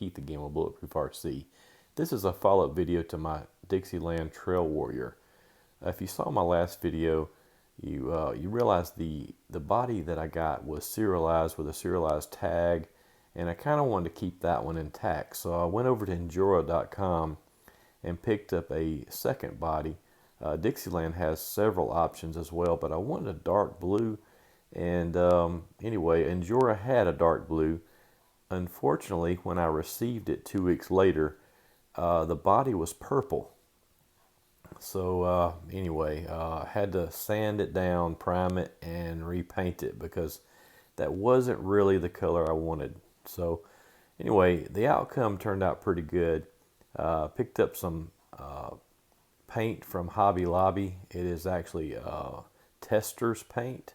keep the gimbal bulletproof RC. This is a follow-up video to my Dixieland Trailwarrior. If you saw my last video, you realize the body that I got was serialized with a serialized tag, and I kind of wanted to keep that one intact. So I went over to Injora.com and picked up a second body. Dixieland has several options as well, but I wanted a dark blue, and anyway, Injora had a dark blue. Unfortunately, when I received it 2 weeks later, the body was purple. So anyway, I had to sand it down, prime it, and repaint it because that wasn't really the color I wanted. So anyway, the outcome turned out pretty good. Picked up some paint from Hobby Lobby. It is actually Tester's paint.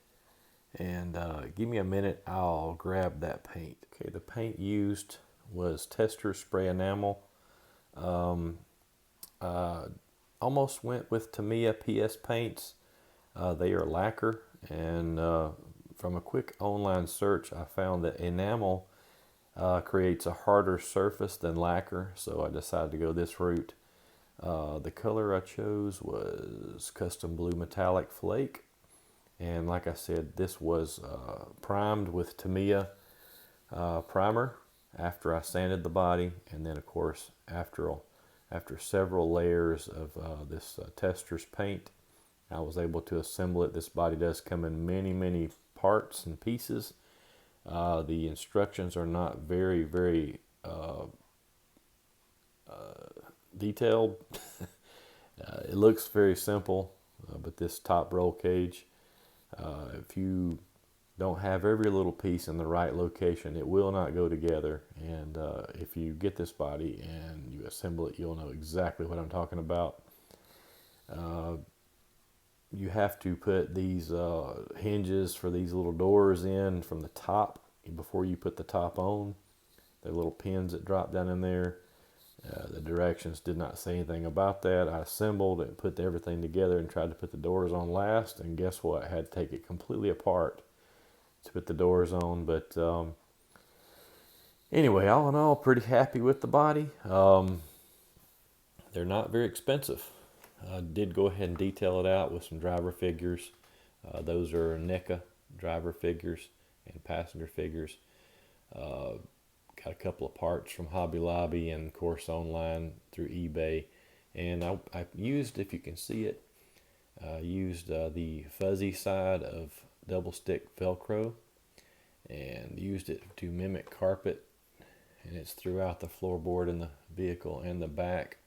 And give me a minute, I'll grab that paint. Okay, the paint used was Tester's spray enamel. Almost went with Tamiya PS paints. They are lacquer, and from a quick online search, I found that enamel creates a harder surface than lacquer, so I decided to go this route. The color I chose was Custom Blue Metallic Flake, and like I said, this was primed with Tamiya primer after I sanded the body, and then of course after several layers of this Tester's paint, I was able to assemble it. This body does come in many parts and pieces. The instructions are not very detailed. It looks very simple, but this top roll cage, if you don't have every little piece in the right location, it will not go together. And if you get this body and you assemble it, you'll know exactly what I'm talking about. You have to put these hinges for these little doors in from the top before you put the top on. They're little pins that drop down in there. The directions did not say anything about that. I assembled and put everything together and tried to put the doors on last, and guess what? I had to take it completely apart to put the doors on. But anyway, all in all, pretty happy with the body. They're not very expensive. I did go ahead and detail it out with some driver figures. Those are NECA driver figures and passenger figures. Got a couple of parts from Hobby Lobby and of course online through eBay. And I used, if you can see it, used the fuzzy side of double stick Velcro and used it to mimic carpet, and it's throughout the floorboard in the vehicle and the back.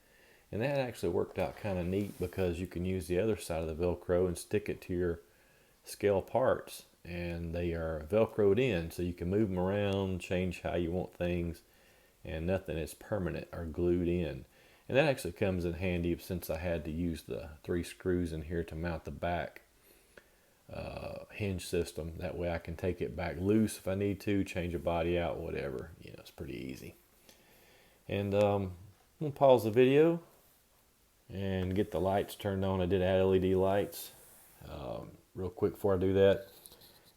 And that actually worked out kind of neat because you can use the other side of the Velcro and stick it to your scale parts, and they are Velcroed in, so you can move them around, change how you want things, and nothing is permanent or glued in. And that actually comes in handy since I had to use the 3 screws in here to mount the back hinge system. That way I can take it back loose if I need to, change a body out, whatever. You know, it's pretty easy. And I'm gonna pause the video and get the lights turned on. I did add LED lights. Real quick before I do that,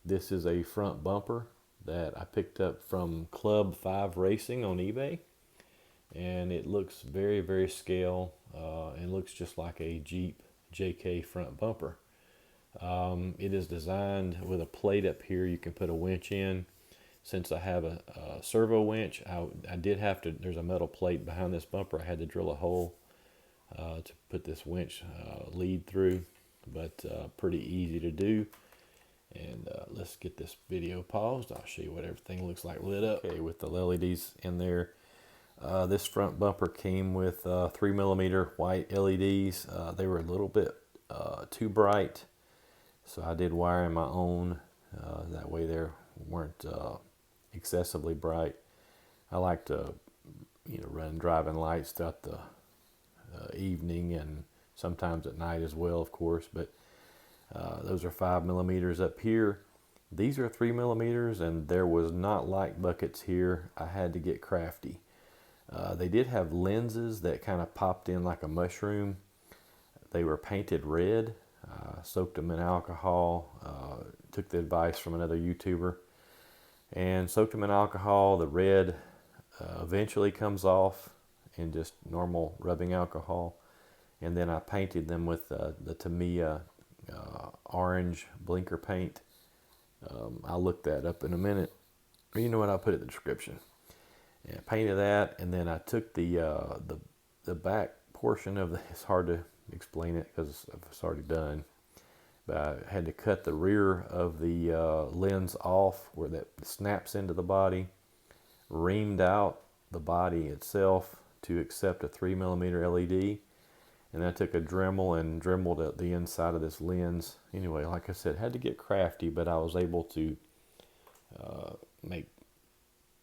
this is a front bumper that I picked up from Club 5 Racing on eBay, and it looks very scale and looks just like a Jeep JK front bumper. It is designed with a plate up here you can put a winch in. Since I have a servo winch, I did have to, there's a metal plate behind this bumper. I had to drill a hole to put this winch lead through, but pretty easy to do. And let's get this video paused. I'll show you what everything looks like lit up. Okay, with the LEDs in there. This front bumper came with 3mm white LEDs. They were a little bit too bright, so I did wire in my own. That way they weren't excessively bright. I like to, run driving lights throughout the evening and sometimes at night as well, of course. But those are 5mm up here. These are 3mm, and there was not light buckets here. I had to get crafty. They did have lenses that kind of popped in like a mushroom. They were painted red. Soaked them in alcohol. Took the advice from another YouTuber and soaked them in alcohol. The red eventually comes off in just normal rubbing alcohol. And then I painted them with the Tamiya orange blinker paint. I'll look that up in a minute. Or you know what? I'll put it in the description. And I painted that, and then I took the back portion of the. It's hard to explain it because it's already done. But I had to cut the rear of the lens off where that snaps into the body. Reamed out the body itself to accept a 3mm LED. And I took a Dremel and dremeled the inside of this lens. Anyway, like I said, had to get crafty, but I was able to make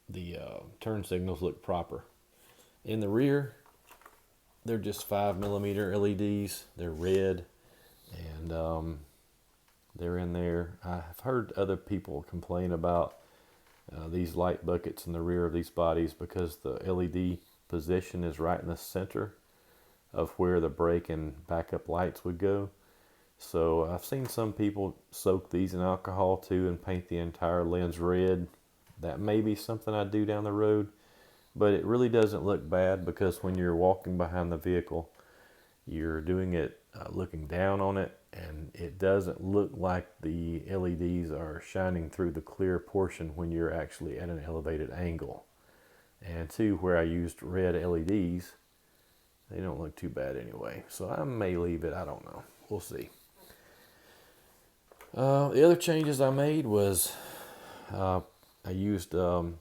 the turn signals look proper. In the rear, they're just 5mm LEDs. They're red, and they're in there. I've heard other people complain about these light buckets in the rear of these bodies because the LED position is right in the center of where the brake and backup lights would go. So I've seen some people soak these in alcohol too and paint the entire lens red. That may be something I do down the road, but it really doesn't look bad because when you're walking behind the vehicle, you're doing it looking down on it, and it doesn't look like the LEDs are shining through the clear portion when you're actually at an elevated angle. And two, where I used red LEDs, they don't look too bad anyway. So I may leave it. I don't know. We'll see. The other changes I made was I used the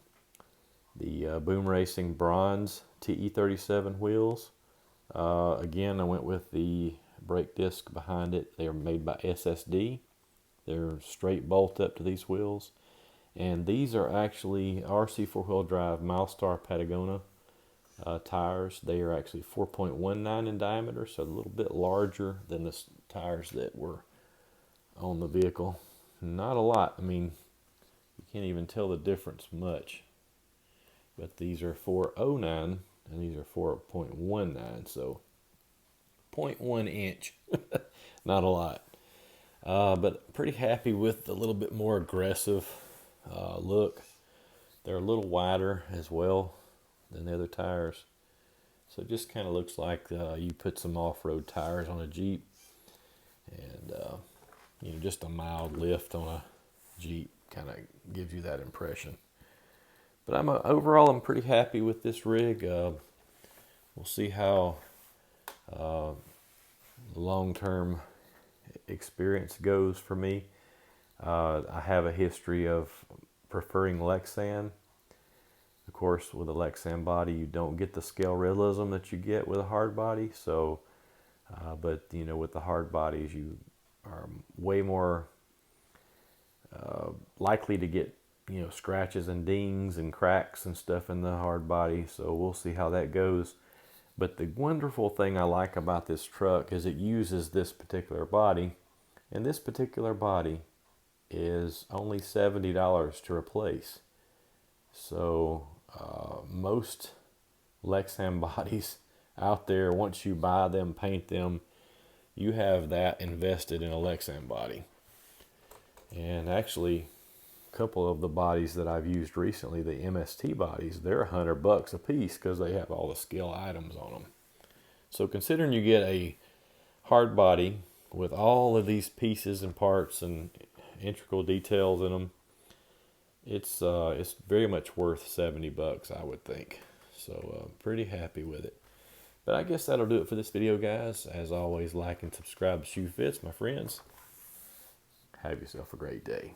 Boom Racing Bronze TE37 wheels. Again, I went with the brake disc behind it. They are made by SSD. They're straight bolt up to these wheels. And these are actually RC 4-wheel drive Milestar Patagonia tires. They are actually 4.19 in diameter, so a little bit larger than the tires that were on the vehicle. Not a lot. I mean, you can't even tell the difference much. But these are 4.09 and these are 4.19, so 0.1 inch. Not a lot. But pretty happy with the little bit more aggressive look. They're a little wider as well than the other tires. So it just kind of looks like you put some off-road tires on a Jeep, and you know, just a mild lift on a Jeep kind of gives you that impression. But overall I'm pretty happy with this rig. We'll see how long-term experience goes for me. I have a history of preferring Lexan. Of course, with a Lexan body, you don't get the scale realism that you get with a hard body. So, but you know, with the hard bodies, you are way more likely to get, you know, scratches and dings and cracks and stuff in the hard body. So we'll see how that goes. But the wonderful thing I like about this truck is it uses this particular body, and this particular body is only $70 to replace. So most Lexan bodies out there, once you buy them, paint them, you have that invested in a Lexan body. And actually, a couple of the bodies that I've used recently, the MST bodies, they're $100 a piece because they have all the scale items on them. So considering you get a hard body with all of these pieces and parts and integral details in them, it's very much worth $70, I would think. So pretty happy with it. But I guess that'll do it for this video, guys. As always, like and subscribe to Shoe Fits, my friends. Have yourself a great day.